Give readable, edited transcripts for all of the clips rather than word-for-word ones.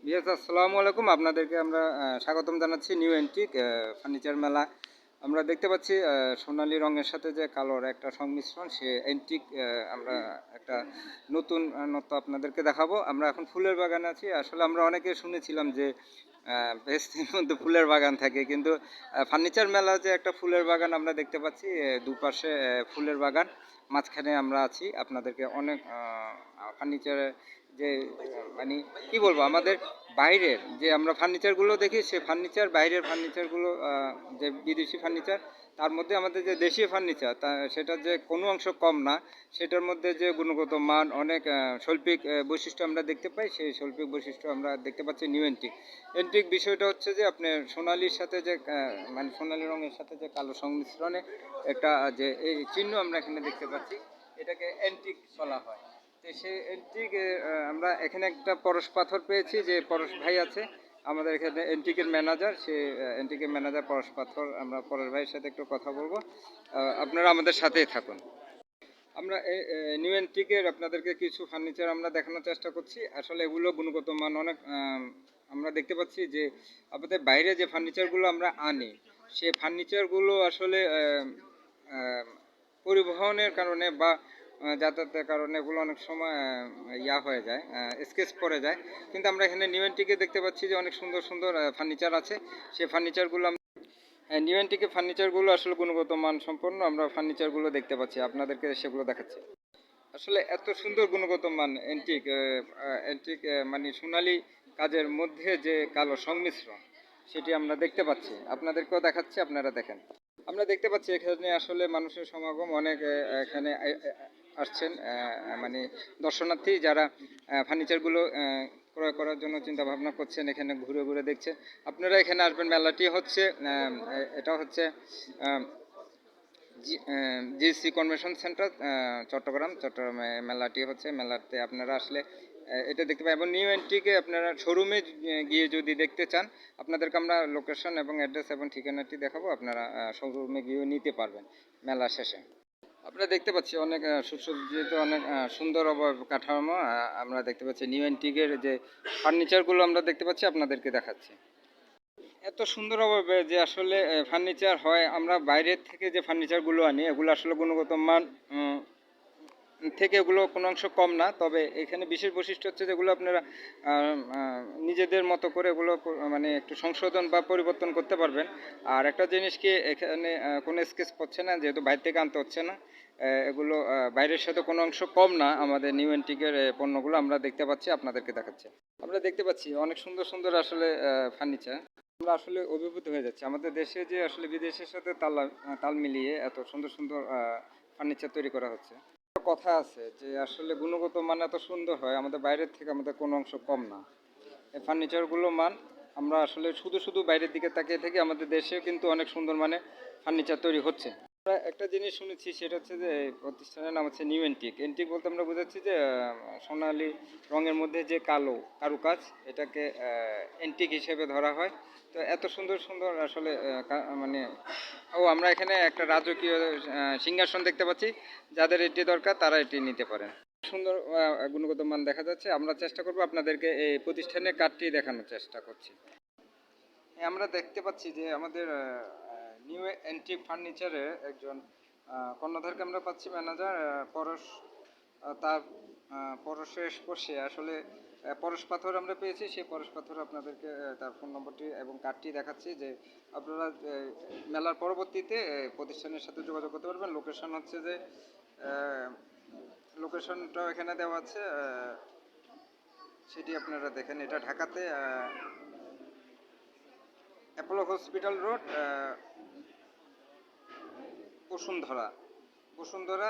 বিয়াস আসসালামু আলাইকুম। আপনাদেরকে আমরা স্বাগতম জানাচ্ছি নিউ এন্টিক ফার্নিচার মেলা। আমরা দেখতে পাচ্ছি সোনালী রঙের সাথে যে কালোর একটা সংমিশ্রণ, সে এন্টিক আমরা একটা নতুনত্ব আপনাদেরকে দেখাবো। আমরা এখন ফুলের বাগানে আছি। আসলে আমরা অনেকে শুনেছিলাম যে বেস্তির মধ্যে ফুলের বাগান থাকে, কিন্তু ফার্নিচার মেলা যে একটা ফুলের বাগান আমরা দেখতে পাচ্ছি, দুপাশে ফুলের বাগান, মাঝখানে আমরা আছি। আপনাদেরকে অনেক ফার্নিচারের যে মানে কি বলবো, আমাদের বাইরের যে আমরা ফার্নিচারগুলো দেখি, সে ফার্নিচার বাইরের ফার্নিচারগুলো যে বিদেশি ফার্নিচার, তার মধ্যে আমাদের যে দেশীয় ফার্নিচার সেটার যে কোনো অংশ কম না। সেটার মধ্যে যে গুণগত মান, অনেক শৈল্পিক বৈশিষ্ট্য আমরা দেখতে পাই। সেই শৈল্পিক বৈশিষ্ট্য আমরা দেখতে পাচ্ছি নিউ এন্টিক। এন্টিক বিষয়টা হচ্ছে যে আপনার সোনালির সাথে যে মানে সোনালি রঙের সাথে যে কালো সংমিশ্রণে একটা যে এই চিহ্ন আমরা এখানে দেখতে পাচ্ছি, এটাকে এন্টিক বলা হয়। তো সেই এন্টিক আমরা এখানে একটা পরশ পাথর পেয়েছি, যে পরশ ভাই আছে আমাদের এখানে এন্টিকের ম্যানেজার, সে এন্টিকের ম্যানেজার পরশ পাথর। আমরা পরশ ভাইয়ের সাথে একটু কথা বলবো, আপনারা আমাদের সাথেই থাকুন। আমরা নিউ এন্টিকের আপনাদেরকে কিছু ফার্নিচার আমরা দেখানোর চেষ্টা করছি। আসলে এগুলো গুণগত মান অনেক আমরা দেখতে পাচ্ছি যে আমাদের বাইরে যে ফার্নিচারগুলো আমরা আনি, সে ফার্নিচারগুলো আসলে পরিবহনের কারণে বা যাতায়াতের কারণে এগুলো অনেক সময় ইয়া হয়ে যায়, স্কেচ পড়ে যায়। কিন্তু আমরা এখানে নিউ এন্টিকে দেখতে পাচ্ছি যে অনেক সুন্দর সুন্দর ফার্নিচার আছে। সেই ফার্নিচারগুলো নিউ এন্টিকে ফার্নিচারগুলো আসলে গুণগত মান সম্পন্ন আমরা ফার্নিচারগুলো দেখতে পাচ্ছি, আপনাদেরকে সেগুলো দেখাচ্ছি। আসলে এত সুন্দর গুণগত মান এন্টিক এন্টিক মানে সোনালী কাজের মধ্যে যে কালো সংমিশ্রণ, সেটি আমরা দেখতে পাচ্ছি, আপনাদেরকেও দেখাচ্ছি, আপনারা দেখেন। আমরা দেখতে পাচ্ছি এখানে আসলে মানুষের সমাগম অনেক, এখানে আসছেন মানে দর্শনার্থী, যারা ফার্নিচারগুলো ক্রয় করার জন্য চিন্তা ভাবনা করছেন, এখানে ঘুরে ঘুরে দেখছেন। আপনারা এখানে আসবেন। মেলাটি হচ্ছে এটা হচ্ছে জিসি কনভেনশন সেন্টার, চট্টগ্রামে মেলাটি হচ্ছে। মেলাতে আপনারা আসলে এটা দেখতে পাবেন। এবং নিউ এন্ট্রিকে আপনারা শোরুমে গিয়ে যদি দেখতে চান, আপনাদেরকে আমরা লোকেশন এবং অ্যাড্রেস এবং ঠিকানাটি দেখাবো, আপনারা শোরুমে গিয়েও নিতে পারবেন মেলা শেষে। আপনারা দেখতে পাচ্ছি অনেক সুসজ্জিত, অনেক সুন্দর কাঠামো আমরা দেখতে পাচ্ছি। নিউ এন্টিকের যে ফার্নিচারগুলো আমরা দেখতে পাচ্ছি, আপনাদেরকে দেখাচ্ছি। এত সুন্দরভাবে যে আসলে ফার্নিচার হয়, আমরা বাইরের থেকে যে ফার্নিচারগুলো আনি, এগুলো আসলে গুণগত মান থেকে এগুলো কোনো অংশ কম না। তবে এখানে বিশেষ বৈশিষ্ট্য হচ্ছে যেগুলো আপনারা নিজেদের মতো করে এগুলো মানে একটু সংশোধন বা পরিবর্তন করতে পারবেন। আর একটা জিনিস কি, এখানে কোনো স্কেচ পড়ছে না, যেহেতু বাইরে থেকে আনতে হচ্ছে না। এগুলো বাইরের সাথে কোনো অংশ কম না। আমাদের নিউ এন্টিকের পণ্যগুলো আমরা দেখতে পাচ্ছি, আপনাদেরকে দেখাচ্ছি। আমরা দেখতে পাচ্ছি অনেক সুন্দর সুন্দর আসলে ফার্নিচার। আমরা আসলে অভিভূত হয়ে যাচ্ছি। আমাদের দেশে যে আসলে বিদেশের সাথে তাল মিলিয়ে এত সুন্দর সুন্দর ফার্নিচার তৈরি করা হচ্ছে। একটা কথা আছে যে আসলে গুণগত মান এত সুন্দর হয়, আমাদের বাইরের থেকে আমাদের কোনো অংশ কম না। এই ফার্নিচারগুলো মান আমরা আসলে শুধু শুধু বাইরের দিকে তাকিয়ে থেকে, আমাদের দেশেও কিন্তু অনেক সুন্দর মানে ফার্নিচার তৈরি হচ্ছে। আমরা একটা জিনিস শুনেছি, সেটা হচ্ছে যে এই প্রতিষ্ঠানের নাম হচ্ছে নিউ এন্টিক। এন্টিক বলতে আমরা বোঝাচ্ছি যে সোনালি রঙের মধ্যে যে কালো কারুকাজ, এটাকে এন্টিক হিসেবে ধরা হয়। তো এত সুন্দর সুন্দর আসলে মানে আমরা এখানে একটা রাজকীয় সিংহাসন দেখতে পাচ্ছি। যাদের এটি দরকার তারা এটি নিতে পারেন। সুন্দর গুণগত মান দেখা যাচ্ছে। আমরা চেষ্টা করব আপনাদেরকে এই প্রতিষ্ঠানের কার্ডটি দেখানোর চেষ্টা করছি। আমরা দেখতে পাচ্ছি যে আমাদের নিউ এন্টিক ফার্নিচারের একজন কর্ণধারকে আমরা পাচ্ছি, ম্যানেজার পরশ। তার পরশের স্পর্শে আসলে পরশ পাথর আমরা পেয়েছি। সেই পরশ পাথর আপনাদেরকে তার ফোন নম্বরটি এবং কার্ডটি দেখাচ্ছি, যে আপনারা মেলার পরবর্তীতে প্রতিষ্ঠানের সাথে যোগাযোগ করতে পারবেন। লোকেশন হচ্ছে যে লোকেশনটা এখানে দেওয়া আছে, সেটি আপনারা দেখেন। এটা ঢাকাতে Apollo hospital road, Bashundhara Bashundhara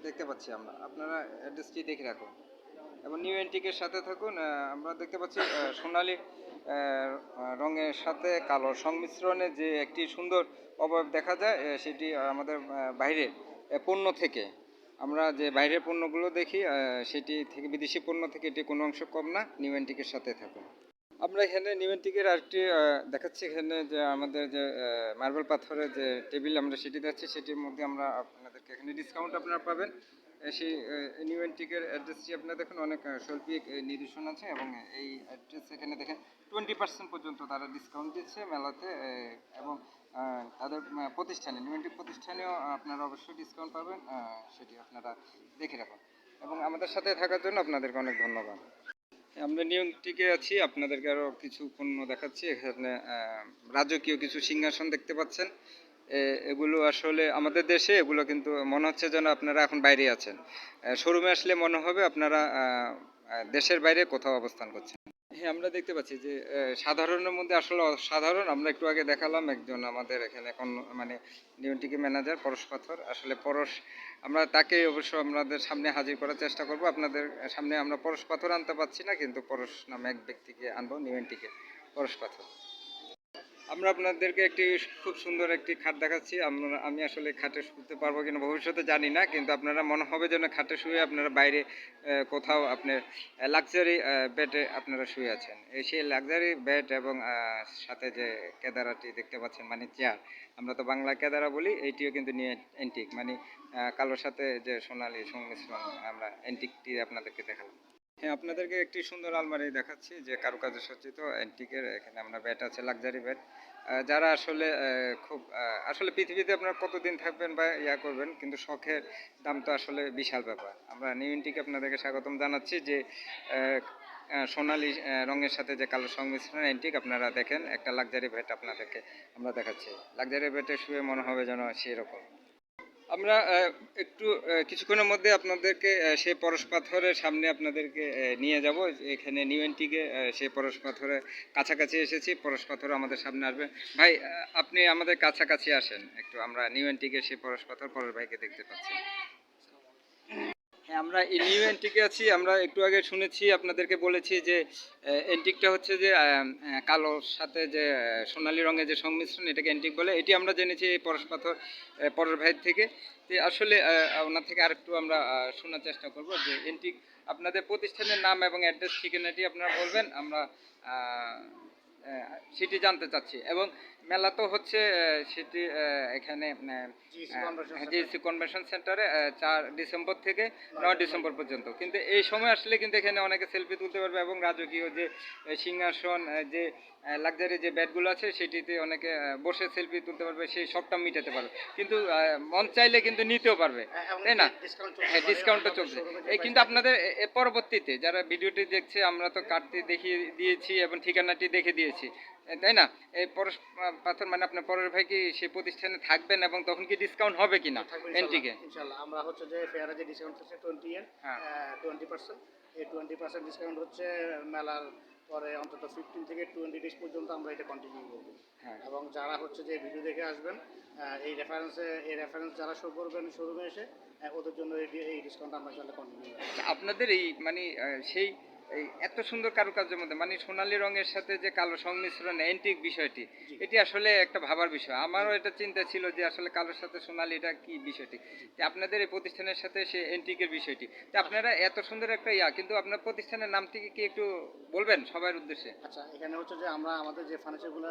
দেখতে পাচ্ছি আমরা। আপনারা অ্যাড্রেসটি দেখে রাখুন এবং নিউ এন্টিকের সাথে থাকুন। আমরা দেখতে পাচ্ছি সোনালি রঙের সাথে কালো সংমিশ্রণে যে একটি সুন্দর অবয়ব দেখা যায়, সেটি আমাদের বাইরের পণ্য থেকে, আমরা যে বাইরের পণ্যগুলো দেখি, সেটি থেকে বিদেশি পণ্য থেকে এটি কোনো অংশ কম না। নিউ এন্টিকের সাথে থাকুন। আমরা এখানে নিউ এন্টিকের আরেকটি দেখাচ্ছি, এখানে যে আমাদের যে মার্বেল পাথরের যে টেবিল আমরা সেটি দেখাচ্ছি, সেটির মধ্যে আমরা আপনাদেরকে এখানে ডিসকাউন্ট আপনারা পাবেন। সেই নিউ অ্যান্টিকের অ্যাড্রেসটি আপনারা দেখুন, অনেক শৈল্পিক নিদর্শন আছে এবং এই অ্যাড্রেস এখানে দেখেন 20% পর্যন্ত তারা ডিসকাউন্ট দিচ্ছে মেলাতে, এবং তাদের প্রতিষ্ঠানে নিউ অ্যান্টিক প্রতিষ্ঠানেও আপনারা অবশ্যই ডিসকাউন্ট পাবেন, সেটি আপনারা দেখে রাখুন। এবং আমাদের সাথে থাকার জন্য আপনাদেরকে অনেক ধন্যবাদ। আমরা নিয়ম টিকে আছি, আপনাদেরকে আরও কিছু পণ্য দেখাচ্ছি। এখানে রাজকীয় কিছু সিংহাসন দেখতে পাচ্ছেন। এগুলো আসলে আমাদের দেশে, এগুলো কিন্তু মনে হচ্ছে যেন আপনারা এখন বাইরে আছেন। শোরুমে আসলে মনে হবে আপনারা দেশের বাইরে কোথাও অবস্থান করছেন। হ্যাঁ, আমরা দেখতে পাচ্ছি যে সাধারণের মধ্যে আসলে অসাধারণ। আমরা একটু আগে দেখালাম একজন আমাদের এখানে এখন মানে নিউটিকি ম্যানেজার পরশ পাথর, আসলে পরশ, আমরা তাকে অবশ্য আপনাদের সামনে হাজির করার চেষ্টা করব। আপনাদের সামনে আমরা পরশ পাথর আনতে পারছি না, কিন্তু পরশ নামে এক ব্যক্তিকে আনবো, নিউটিকে পরশ পাথর। আমরা আপনাদেরকে একটি খুব সুন্দর একটি খাট দেখাচ্ছি। আমি আসলে খাটে শুতে পারবো কিনা ভবিষ্যতে জানি না, কিন্তু আপনারা মনে হবে যেন খাটে শুয়ে আপনারা বাইরে কোথাও আপনার লাক্সারি বেডে আপনারা শুয়ে আছেন। সেই লাক্সারি বেড এবং সাথে যে কেদারাটি দেখতে পাচ্ছেন মানে চেয়ার, আমরা তো বাংলা কেদারা বলি, এইটিও কিন্তু নিয়ে অ্যান্টিক মানে কালোর সাথে যে সোনালি সংমিশ্রণ, আমরা অ্যান্টিকটি আপনাদেরকে দেখালাম। হ্যাঁ, আপনাদেরকে একটি সুন্দর আলমারি দেখাচ্ছি যে কারুকাজে সজ্জিত অ্যান্টিকের। এখানে আমরা বেড আছে, লাক্সারি বেড। যারা আসলে খুব আসলে পৃথিবীতে আপনারা কতদিন থাকবেন বা ইয়া করবেন, কিন্তু শখের দাম তো আসলে বিশাল ব্যাপার। আমরা নিউ অ্যান্টিকে আপনাদেরকে স্বাগতম জানাচ্ছি যে সোনালি রঙের সাথে যে কালো সংমিশ্রণ অ্যান্টিক, আপনারা দেখেন একটা লাক্সারি বেড আপনাদেরকে আমরা দেখাচ্ছি। লাক্সারি বেডে শুয়ে মনে হবে যেন সেই রকম। আমরা একটু কিছুক্ষণের মধ্যে আপনাদেরকে সেই পরশ পাথরের সামনে আপনাদেরকে নিয়ে যাব। এখানে নিউ অ্যান্টিকে সেই পরশ পাথরের কাছাকাছি এসেছি, পরশ পাথর আমাদের সামনে আসবে। ভাই, আপনি আমাদের কাছাকাছি আসেন একটু, আমরা নিউ অ্যান্টিকে সেই পরশ পাথর পরশ ভাইকে দেখতে পাচ্ছি। হ্যাঁ, আমরা এই নিউ অ্যান্টিকে আছি। আমরা একটু আগে শুনেছি, আপনাদেরকে বলেছি যে অ্যান্টিকটা হচ্ছে যে কালোর সাথে যে সোনালী রঙের যে সংমিশ্রণ, এটাকে অ্যান্টিক বলে। এটি আমরা জেনেছি এই পরশ পাথর পরের ভাইয়ের থেকে। তো আসলে ওনার থেকে আরেকটু আমরা শোনার চেষ্টা করব যে অ্যান্টিক আপনাদের প্রতিষ্ঠানের নাম এবং অ্যাড্রেস ঠিকানাটি আপনারা বলবেন, আমরা সেটি জানতে চাচ্ছি। এবং মেলা তো হচ্ছে সেটি এখানে জিএসসি কনভেনশন সেন্টারে 4 ডিসেম্বর থেকে 9 ডিসেম্বর পর্যন্ত। কিন্তু এই সময় আসলে কিন্তু এখানে অনেকে সেলফি তুলতে পারবে এবং রাজকীয় যে সিংহাসন, যে লাক্সারি যে বেডগুলো আছে সেটিতে অনেকে বসে সেলফি তুলতে পারবে, সেই সবটা মিটাতে পারবে। কিন্তু মন চাইলে কিন্তু নিতেও পারবে, তাই না? হ্যাঁ, ডিসকাউন্টও চলছে। এই কিন্তু আপনাদের পরবর্তীতে যারা ভিডিওটি দেখছে, আমরা তো কার্ডটি দেখিয়ে দিয়েছি এবং ঠিকানাটি দেখে দিয়েছি, তাই না? এই পরশ পাথর মানে আপনার পরের ভাই কি সেই প্রতিষ্ঠানে থাকবেন এবং তখন কি ডিসকাউন্ট হবে কিনা এন্টিকে? ইনশাআল্লাহ আমরা হচ্ছে যে ফেয়ারে যে ডিসকাউন্ট আছে 20 এর, হ্যাঁ, 20%। এই 20% ডিসকাউন্ট হচ্ছে মেলার পরে অন্তত 15 থেকে 20 ডেজ পর্যন্ত আমরা এটা কন্টিনিউ করব। হ্যাঁ। এবং যারা হচ্ছে যে ভিডিও দেখে আসবেন, এই রেফারেন্স যারা শো করবেন শোরুমে এসে, ওদের জন্য এই ডিসকাউন্ট আমরা ইনশাআল্লাহ কন্টিনিউ করব। আচ্ছা, আপনাদের এই মানে সেই এই এত সুন্দর কারুকার্যের মধ্যে মানে সোনালী রঙের সাথে যে কালো সংমিশ্রণ অ্যান্টিক বিষয়টি, এটি আসলে একটা ভাবার বিষয়। আমারও এটা চিন্তা ছিল যে আসলে কালোর সাথে সোনালী এটা কি বিষয়টি। যে আপনাদের এই প্রতিষ্ঠানের সাথে সে অ্যান্টিকের বিষয়টি, তো আপনারা এত সুন্দর একটা কিন্তু আপনার প্রতিষ্ঠানের নামটি কি একটু বলবেন সবার উদ্দেশ্যে? আচ্ছা, এখানে হচ্ছে যে আমরা আমাদের যে ফার্নিচারগুলো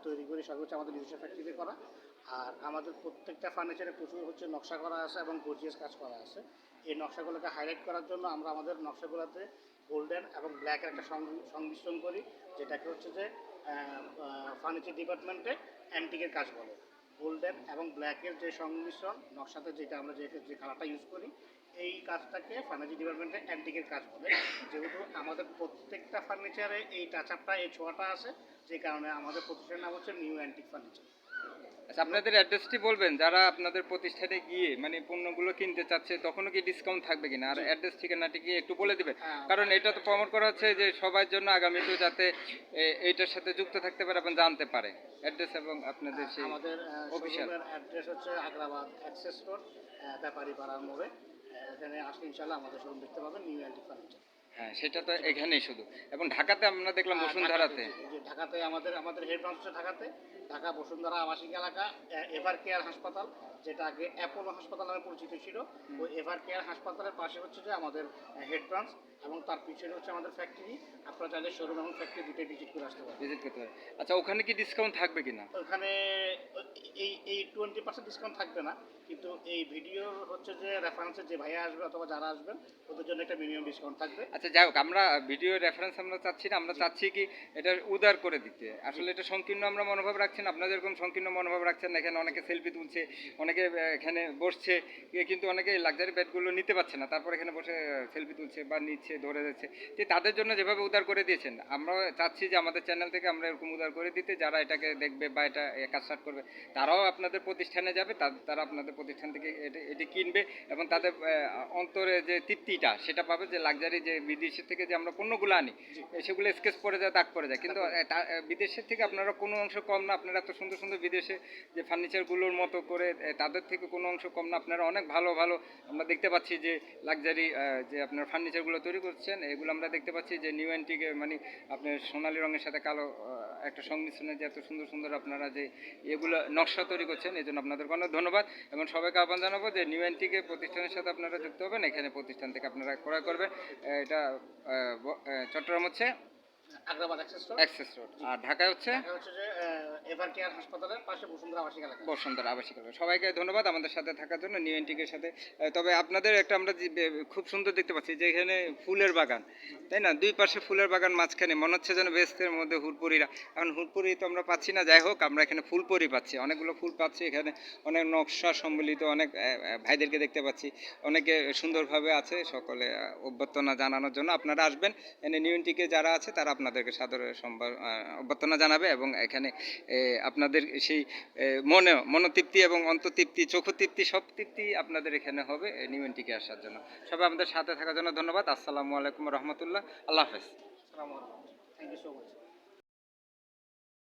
তৈরি করি সব হচ্ছে আমাদের নিজস্ব ফ্যাক্টরিতে করা। আর আমাদের প্রত্যেকটা ফার্নিচারে প্রচুর হচ্ছে নকশা করা আছে এবং গর্জিয়াস কাজ করা আছে। এই নকশাগুলোকে হাইলাইট করার জন্য আমরা আমাদের নকশাগুলোতে গোল্ডেন এবং ব্ল্যাকের একটা সংমিশ্রণ করি, যেটাকে হচ্ছে যে ফার্নিচার ডিপার্টমেন্টে অ্যান্টিকের কাজ বলে। গোল্ডেন এবং ব্ল্যাকের যে সংমিশ্রণ নকশাতে, যেটা আমরা যে কালারটা ইউজ করি, এই কাজটাকে ফার্নিচার ডিপার্টমেন্টে অ্যান্টিকের কাজ বলে। যেহেতু আমাদের প্রত্যেকটা ফার্নিচারে এই টাচ আপটা, এই ছোঁয়াটা আছে, যে কারণে আমাদের প্রতিষ্ঠানের নাম হচ্ছে নিউ অ্যান্টিক ফার্নিচার। আচ্ছা, আপনাদের অ্যাড্রেসটি বলবেন, যারা আপনাদের প্রতিষ্ঠানে গিয়ে মানে পণ্যগুলো কিনতে চাচ্ছে তখনও কি ডিসকাউন্ট থাকবে কিনা, আর অ্যাড্রেস ঠিকানাটি কি একটু বলে দিবে? কারণ এটা তো প্রমোট করা হচ্ছে যে সবার জন্য আগামীতে যাতে এইটার সাথে যুক্ত থাকতে পারে এবং জানতে পারে অ্যাড্রেস এবং আপনাদের সেই আমাদের অফিসিয়াল অ্যাড্রেস হচ্ছে আগ্রাবাদ অ্যাক্সেস রোড, ব্যাপারী পাড়ার মোড়ে। এখানে আসলে ইনশাআল্লাহ আমাদের শোরুম দেখতে পাবেন, নিউ অ্যান্টিক ফার্নিচার। হ্যাঁ, সেটা তো এখানেই শুধু। এবং ঢাকাতে আমরা দেখলাম বসুন্ধরাতে। ঢাকাতে আমাদের হেড ব্রাঞ্চ হচ্ছে ঢাকাতে, ঢাকা বসুন্ধরা আবাসিক এলাকা, এভার কেয়ার হাসপাতাল, যেটা আগে অ্যাপোলো হাসপাতাল নামে পরিচিত ছিল, ওই এভার কেয়ার হাসপাতালের পাশে হচ্ছে যে আমাদের হেড ব্রাঞ্চ, এবং তার পিছনে হচ্ছে আমাদের ফ্যাক্টরি। আপনারা চাইলে শোরুম এবং ফ্যাক্টরি দুটোই ভিজিট করে আসতে পারেন। ভিজিট করতে পারে। আচ্ছা, ওখানে কি ডিসকাউন্ট থাকবে কিনা? ওখানে এই 20% ডিসকাউন্ট থাকবে না, কিন্তু এই ভিডিওর হচ্ছে যে রেফারেন্সের যে ভাইয়া আসবে অথবা যারা আসবেন ওদের জন্য একটা মিনিমাম ডিসকাউন্ট থাকবে। আচ্ছা, যাই হোক, আমরা ভিডিও রেফারেন্স আমরা চাচ্ছি না, আমরা চাচ্ছি কি এটা উদার করে দিতে। আসলে এটা সংকীর্ণ আমরা মনোভাব রাখছি না, আপনারা যেরকম সংকীর্ণ মনোভাব রাখছেন না, এখানে অনেকে সেলফি তুলছে, অনেকে এখানে বসছে, কিন্তু অনেকে লাক্সারি বেডগুলো নিতে পারছে না, তারপর এখানে বসে সেলফি তুলছে বা নিচ্ছে, ধরে যাচ্ছে। যে তাদের জন্য যেভাবে উদার করে দিয়েছেন, আমরা চাচ্ছি যে আমাদের চ্যানেল থেকে আমরা এরকম উদার করে দিতে, যারা এটাকে দেখবে বা এটা কাজ স্টার্ট করবে, তারাও আপনাদের প্রতিষ্ঠানে যাবে, তারা আপনাদের প্রতিষ্ঠান থেকে এটি কিনবে, এবং তাদের অন্তরে যে তৃপ্তিটা সেটা পাবে, যে লাক্সারি যে বিদেশের থেকে যে আমরা পণ্যগুলো আনি সেগুলো স্কেচ পড়ে যায়, দাগ পড়ে যায়, কিন্তু বিদেশের থেকে আপনারা কোনো অংশ কম না। আপনারা এত সুন্দর সুন্দর বিদেশে যে ফার্নিচারগুলোর মতো করে তাদের থেকে কোনো অংশ কম না। আপনারা অনেক ভালো ভালো আমরা দেখতে পাচ্ছি যে লাক্সারি যে আপনার ফার্নিচারগুলো তৈরি করছেন, এগুলো আমরা দেখতে পাচ্ছি যে নিউ অ্যান্টিকে মানে আপনার সোনালী রঙের সাথে কালো একটা সংমিশ্রণে যে এত সুন্দর সুন্দর আপনারা যে এগুলো নকশা তৈরি করছেন, এই জন্য আপনাদেরকে অনেক ধন্যবাদ। এবং সবাইকে আহ্বান জানাবো যে নিউ অ্যান্টিকে প্রতিষ্ঠানের সাথে আপনারা যুক্ত হবেন, এখানে প্রতিষ্ঠান থেকে আপনারা ক্রয় করবেন। এটা চট্টগ্রাম হচ্ছে Agrabad access road, access road, আর ঢাকায় হচ্ছে হচ্ছে যে এভার কেয়ার হাসপাতালের পাশে বসুন্ধরা আবাসিক এলাকা। বসুন্ধরা আবাসিক এলাকা। সবাইকে ধন্যবাদ আমাদের সাথে থাকার জন্য, নিউ অ্যান্টিকের সাথে। তবে আপনাদের একটা আমরা খুব সুন্দর দেখতে পাচ্ছি যে এখানে ফুলের বাগান, তাই না? দুই পাশে ফুলের বাগান, মাঝখানে মনে হচ্ছে যেন বেস্তের মধ্যে হুলপুরিরা। এখন হুলপুরি তো আমরা পাচ্ছি না, যাই হোক আমরা এখানে ফুলপুরি পাচ্ছি, অনেকগুলো ফুল পাচ্ছি এখানে, অনেক নকশা সম্বলিত অনেক ভাইদেরকে দেখতে পাচ্ছি, অনেকে সুন্দরভাবে আছে। সকলে অভ্যর্থনা জানানোর জন্য আপনারা আসবেন, এখানে নিউ অ্যান্টিকে যারা আছে তারা আপনাদেরকে সাদরে অভ্যর্থনা জানাবে, এবং এখানে আপনাদের সেই মনোতৃপ্তি এবং অন্ততৃপ্তি, চক্ষুতৃপ্তি, সব তৃপ্তি আপনাদের এখানে হবে নিউ অ্যান্টিকে আসার জন্য। সবাই আমাদের সাথে থাকার জন্য ধন্যবাদ। আসসালামু আলাইকুম রহমতুল্লাহ, আল্লাহ হাফেজ। আসসালামু আলাইকুম, থ্যাংক ইউ সো মাচ।